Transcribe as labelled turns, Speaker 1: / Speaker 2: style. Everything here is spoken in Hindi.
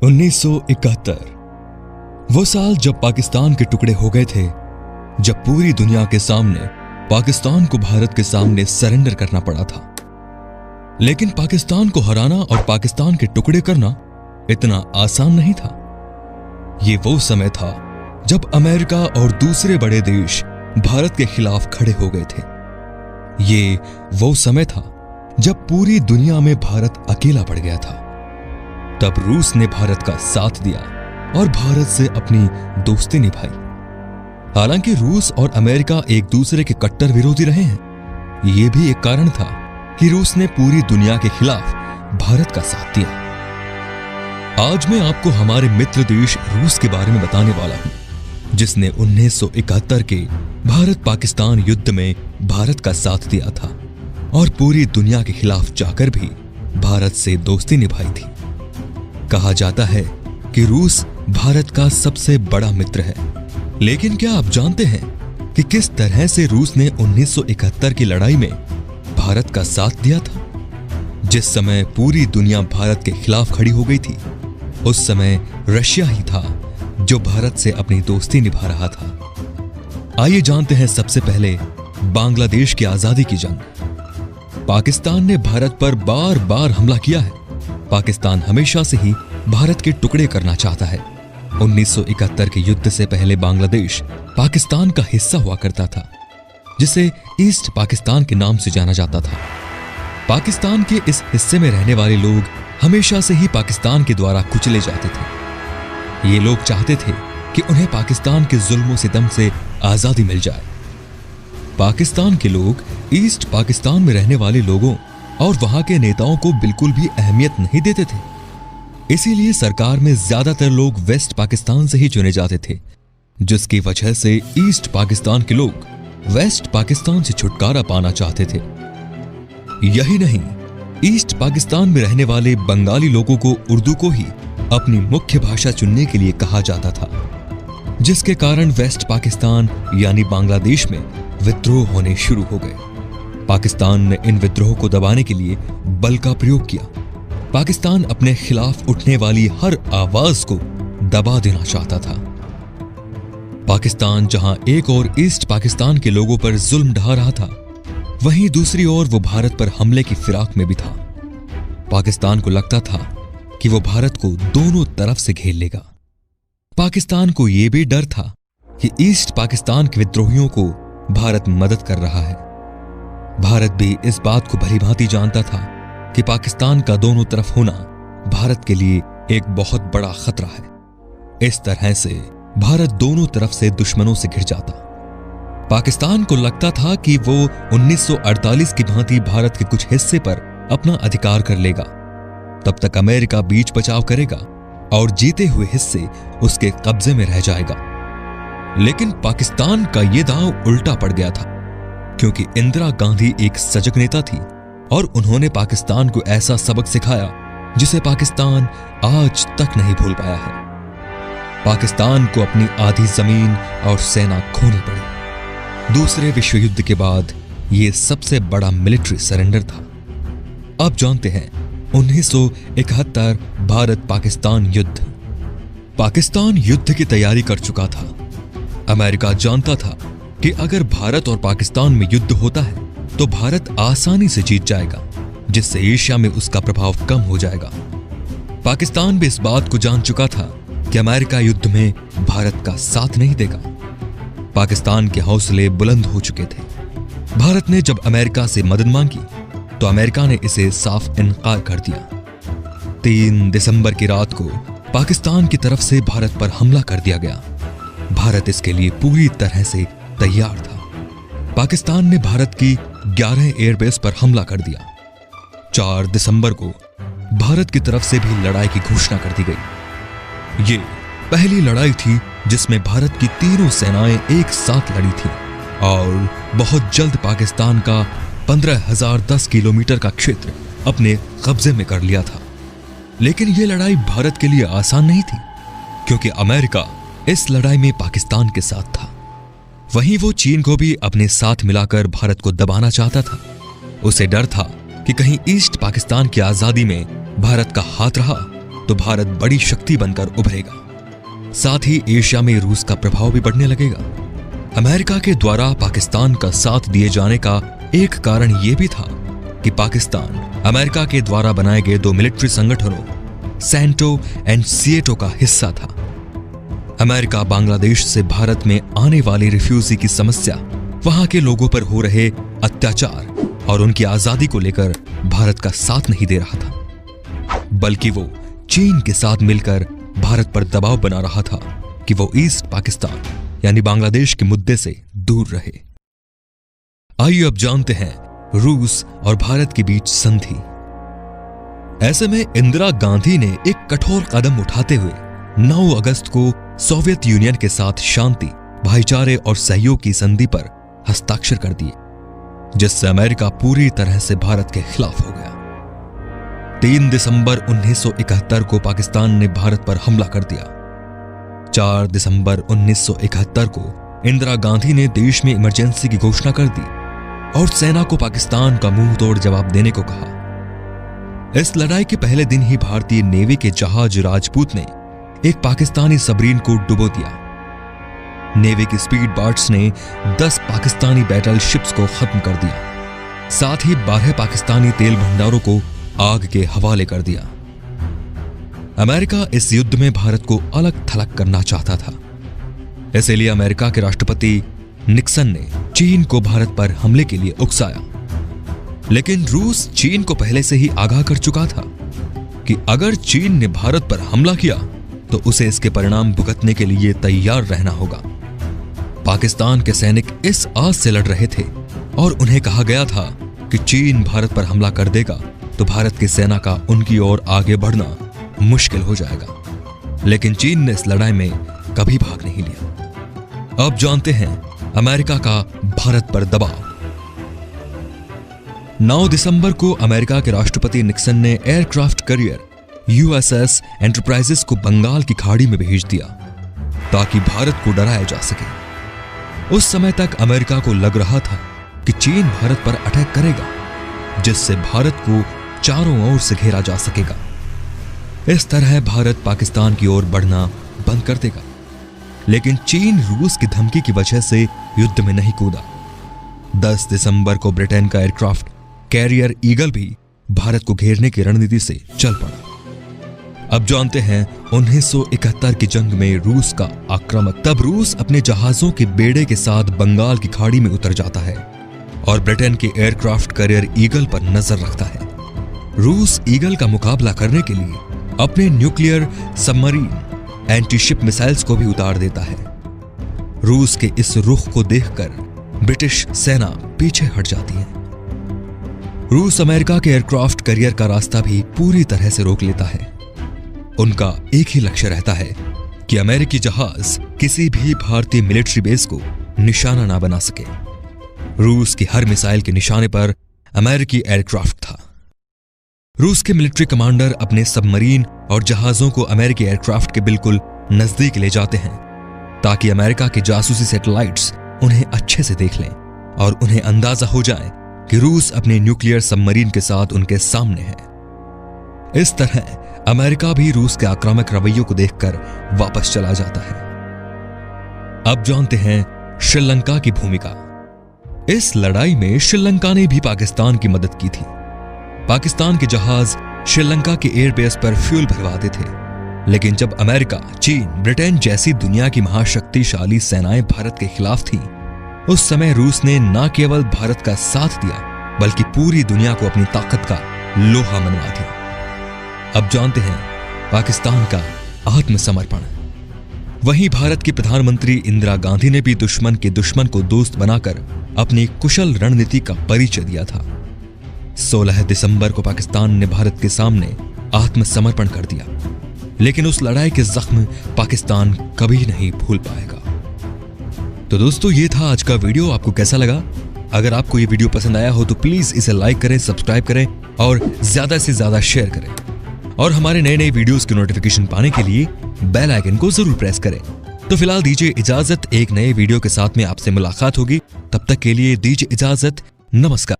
Speaker 1: 1971 वो साल जब पाकिस्तान के टुकड़े हो गए थे, जब पूरी दुनिया के सामने पाकिस्तान को भारत के सामने सरेंडर करना पड़ा था। लेकिन पाकिस्तान को हराना और पाकिस्तान के टुकड़े करना इतना आसान नहीं था। ये वो समय था जब अमेरिका और दूसरे बड़े देश भारत के खिलाफ खड़े हो गए थे। ये वो समय था जब पूरी दुनिया में भारत अकेला पड़ गया था। तब रूस ने भारत का साथ दिया और भारत से अपनी दोस्ती निभाई। हालांकि रूस और अमेरिका एक दूसरे के कट्टर विरोधी रहे हैं, ये भी एक कारण था कि रूस ने पूरी दुनिया के खिलाफ भारत का साथ दिया। आज मैं आपको हमारे मित्र देश रूस के बारे में बताने वाला हूं, जिसने 1971 के भारत पाकिस्तान युद्ध में भारत का साथ दिया था और पूरी दुनिया के खिलाफ जाकर भी भारत से दोस्ती निभाई थी। कहा जाता है कि रूस भारत का सबसे बड़ा मित्र है। लेकिन क्या आप जानते हैं कि किस तरह से रूस ने 1971 की लड़ाई में भारत का साथ दिया था? जिस समय पूरी दुनिया भारत के खिलाफ खड़ी हो गई थी, उस समय रशिया ही था जो भारत से अपनी दोस्ती निभा रहा था। आइए जानते हैं सबसे पहले बांग्लादेश की आजादी की जंग। पाकिस्तान ने भारत पर बार बार हमला किया है। पाकिस्तान हमेशा से ही भारत के टुकड़े करना चाहता है। 1971 के युद्ध से पहले बांग्लादेश पाकिस्तान का हिस्सा हुआ करता था, जिसे ईस्ट पाकिस्तान के नाम से जाना जाता था। पाकिस्तान के इस हिस्से में रहने वाले लोग हमेशा से ही पाकिस्तान के द्वारा कुचले जाते थे। ये लोग चाहते थे कि उन्हें पाकिस्तान के जुल्मों सितम से आजादी मिल जाए। पाकिस्तान के लोग ईस्ट पाकिस्तान में रहने वाले लोगों और वहां के नेताओं को बिल्कुल भी अहमियत नहीं देते थे। इसीलिए सरकार में ज्यादातर लोग वेस्ट पाकिस्तान से ही चुने जाते थे, जिसकी वजह से ईस्ट पाकिस्तान के लोग वेस्ट पाकिस्तान से छुटकारा पाना चाहते थे। यही नहीं, ईस्ट पाकिस्तान में रहने वाले बंगाली लोगों को उर्दू को ही अपनी मुख्य भाषा चुनने के लिए कहा जाता था, जिसके कारण वेस्ट पाकिस्तान यानी बांग्लादेश में विद्रोह होने शुरू हो गए। पाकिस्तान ने इन विद्रोह को दबाने के लिए बल का प्रयोग किया। पाकिस्तान अपने खिलाफ उठने वाली हर आवाज को दबा देना चाहता था। पाकिस्तान जहां एक ओर ईस्ट पाकिस्तान के लोगों पर जुल्म ढा रहा था, वहीं दूसरी ओर वो भारत पर हमले की फिराक में भी था। पाकिस्तान को लगता था कि वो भारत को दोनों तरफ से घेर लेगा। पाकिस्तान को यह भी डर था कि ईस्ट पाकिस्तान के विद्रोहियों को भारत मदद कर रहा है। भारत भी इस बात को भलीभांति जानता था कि पाकिस्तान का दोनों तरफ होना भारत के लिए एक बहुत बड़ा खतरा है। इस तरह से भारत दोनों तरफ से दुश्मनों से घिर जाता। पाकिस्तान को लगता था कि वो 1948 की भांति भारत के कुछ हिस्से पर अपना अधिकार कर लेगा। तब तक अमेरिका बीच बचाव करेगा और जीते हुए हिस्से उसके कब्जे में रह जाएगा। लेकिन पाकिस्तान का यह दांव उल्टा पड़ गया था, क्योंकि इंदिरा गांधी एक सजग नेता थी और उन्होंने पाकिस्तान को ऐसा सबक सिखाया जिसे पाकिस्तान आज तक नहीं भूल पाया है। पाकिस्तान को अपनी आधी जमीन और सेना खोनी पड़ी। दूसरे विश्व युद्ध के बाद यह सबसे बड़ा मिलिट्री सरेंडर था। अब जानते हैं 1971 भारत पाकिस्तान युद्ध। पाकिस्तान युद्ध की तैयारी कर चुका था। अमेरिका जानता था कि अगर भारत और पाकिस्तान में युद्ध होता है तो भारत आसानी से जीत जाएगा, जिससे एशिया में उसका प्रभाव कम हो जाएगा। पाकिस्तान भी इस बात को जान चुका था कि अमेरिका युद्ध में भारत का साथ नहीं देगा। पाकिस्तान के हौसले बुलंद हो चुके थे। भारत ने जब अमेरिका से मदद मांगी तो अमेरिका ने इसे साफ इनकार कर दिया। 3 दिसंबर की रात को पाकिस्तान की तरफ से भारत पर हमला कर दिया गया। भारत इसके लिए पूरी तरह से तैयार था। पाकिस्तान ने भारत की 11 एयरबेस पर हमला कर दिया। 4 दिसंबर को भारत की तरफ से भी लड़ाई की घोषणा कर दी गई। ये पहली लड़ाई थी जिसमें भारत की तीनों सेनाएं एक साथ लड़ी थी और बहुत जल्द पाकिस्तान का 15,010 किलोमीटर का क्षेत्र अपने कब्जे में कर लिया था। लेकिन यह लड़ाई भारत के लिए आसान नहीं थी, क्योंकि अमेरिका इस लड़ाई में पाकिस्तान के साथ था। वहीं वो चीन को भी अपने साथ मिलाकर भारत को दबाना चाहता था। उसे डर था कि कहीं ईस्ट पाकिस्तान की आजादी में भारत का हाथ रहा तो भारत बड़ी शक्ति बनकर उभरेगा। साथ ही एशिया में रूस का प्रभाव भी बढ़ने लगेगा। अमेरिका के द्वारा पाकिस्तान का साथ दिए जाने का एक कारण यह भी था कि पाकिस्तान अमेरिका के द्वारा बनाए गए 2 मिलिट्री संगठनों सैंटो एंड सिएटो का हिस्सा था। अमेरिका बांग्लादेश से भारत में आने वाली रिफ्यूजी की समस्या, वहां के लोगों पर हो रहे अत्याचार और उनकी आजादी को लेकर भारत का साथ नहीं दे रहा था, बल्कि वो चीन के साथ मिलकर भारत पर दबाव बना रहा था कि वो ईस्ट पाकिस्तान यानी बांग्लादेश के मुद्दे से दूर रहे। आइए अब जानते हैं रूस और भारत के बीच संधि। ऐसे में इंदिरा गांधी ने एक कठोर कदम उठाते हुए 9 अगस्त को सोवियत यूनियन के साथ शांति, भाईचारे और सहयोग की संधि पर हस्ताक्षर कर दिए, जिससे अमेरिका पूरी तरह से भारत के खिलाफ हो गया। 3 दिसंबर 1971 को पाकिस्तान ने भारत पर हमला कर दिया। 4 दिसंबर 1971 को इंदिरा गांधी ने देश में इमरजेंसी की घोषणा कर दी और सेना को पाकिस्तान का मुंह तोड़ जवाब देने को कहा। इस लड़ाई के पहले दिन ही भारतीय नेवी के जहाज राजपूत ने एक पाकिस्तानी सबमरीन को डुबो दिया। नेवी की स्पीड बोट्स ने 10 पाकिस्तानी बैटल शिप्स को खत्म कर दिया। साथ ही 12 पाकिस्तानी तेल भंडारों को आग के हवाले कर दिया। अमेरिका इस युद्ध में भारत को अलग थलग करना चाहता था। इसलिए अमेरिका के राष्ट्रपति निक्सन ने चीन को भारत पर हमले के लिए उकसाया। लेकिन रूस चीन को पहले से ही आगाह कर चुका था कि अगर चीन ने भारत पर हमला किया तो उसे इसके परिणाम भुगतने के लिए तैयार रहना होगा। पाकिस्तान के सैनिक इस आस से लड़ रहे थे और उन्हें कहा गया था कि चीन भारत पर हमला कर देगा तो भारत की सेना का उनकी ओर आगे बढ़ना मुश्किल हो जाएगा। लेकिन चीन ने इस लड़ाई में कभी भाग नहीं लिया। अब जानते हैं अमेरिका का भारत पर दबाव। 9 दिसंबर को अमेरिका के राष्ट्रपति निक्सन ने एयरक्राफ्ट कैरियर यूएसएस एंटरप्राइजेस को बंगाल की खाड़ी में भेज दिया ताकि भारत को डराया जा सके। उस समय तक अमेरिका को लग रहा था कि चीन भारत पर अटैक करेगा, जिससे भारत को चारों ओर से घेरा जा सकेगा। इस तरह भारत पाकिस्तान की ओर बढ़ना बंद कर देगा। लेकिन चीन रूस की धमकी की वजह से युद्ध में नहीं कूदा। 10 दिसंबर को ब्रिटेन का एयरक्राफ्ट कैरियर ईगल भी भारत को घेरने की रणनीति से चल पड़ा। अब जानते हैं 1971 की जंग में रूस का आक्रमण। तब रूस अपने जहाजों के बेड़े के साथ बंगाल की खाड़ी में उतर जाता है और ब्रिटेन के एयरक्राफ्ट कैरियर ईगल पर नजर रखता है। रूस ईगल का मुकाबला करने के लिए अपने न्यूक्लियर सबमरीन एंटीशिप मिसाइल्स को भी उतार देता है। रूस के इस रुख को देखकर ब्रिटिश सेना पीछे हट जाती है। रूस अमेरिका के एयरक्राफ्ट कैरियर का रास्ता भी पूरी तरह से रोक लेता है। उनका एक ही लक्ष्य रहता है कि अमेरिकी जहाज किसी भी भारतीय मिलिट्री बेस को निशाना ना बना सके। रूस की हर मिसाइल के निशाने पर अमेरिकी एयरक्राफ्ट था। रूस के मिलिट्री कमांडर अपने सबमरीन और जहाजों को अमेरिकी एयरक्राफ्ट के बिल्कुल नजदीक ले जाते हैं ताकि अमेरिका के जासूसी सैटेलाइट्स उन्हें अच्छे से देख लें और उन्हें अंदाजा हो जाए कि रूस अपने न्यूक्लियर सबमरीन के साथ उनके सामने है। इस तरह अमेरिका भी रूस के आक्रामक रवैयों को देखकर वापस चला जाता है। अब जानते हैं श्रीलंका की भूमिका। इस लड़ाई में श्रीलंका ने भी पाकिस्तान की मदद की थी। पाकिस्तान के जहाज श्रीलंका के एयरबेस पर फ्यूल भरवाते थे। लेकिन जब अमेरिका, चीन, ब्रिटेन जैसी दुनिया की महाशक्तिशाली सेनाएं भारत के खिलाफ थीं, उस समय रूस ने न केवल भारत का साथ दिया बल्कि पूरी दुनिया को अपनी ताकत का लोहा मनवा दिया। अब जानते हैं पाकिस्तान का आत्मसमर्पण। वहीं भारत की प्रधानमंत्री इंदिरा गांधी ने भी दुश्मन के दुश्मन को दोस्त बनाकर अपनी कुशल रणनीति का परिचय दिया था। 16 दिसंबर को पाकिस्तान ने भारत के सामने आत्मसमर्पण कर दिया। लेकिन उस लड़ाई के जख्म पाकिस्तान कभी नहीं भूल पाएगा। तो दोस्तों, ये था आज का वीडियो। आपको कैसा लगा? अगर आपको ये वीडियो पसंद आया हो तो प्लीज इसे लाइक करें, सब्सक्राइब करें और ज्यादा से ज्यादा शेयर करें। और हमारे नए नए वीडियोस की नोटिफिकेशन पाने के लिए बेल आइकन को जरूर प्रेस करें। तो फिलहाल दीजिए इजाजत, एक नए वीडियो के साथ में आपसे मुलाकात होगी। तब तक के लिए दीजिए इजाजत, नमस्कार।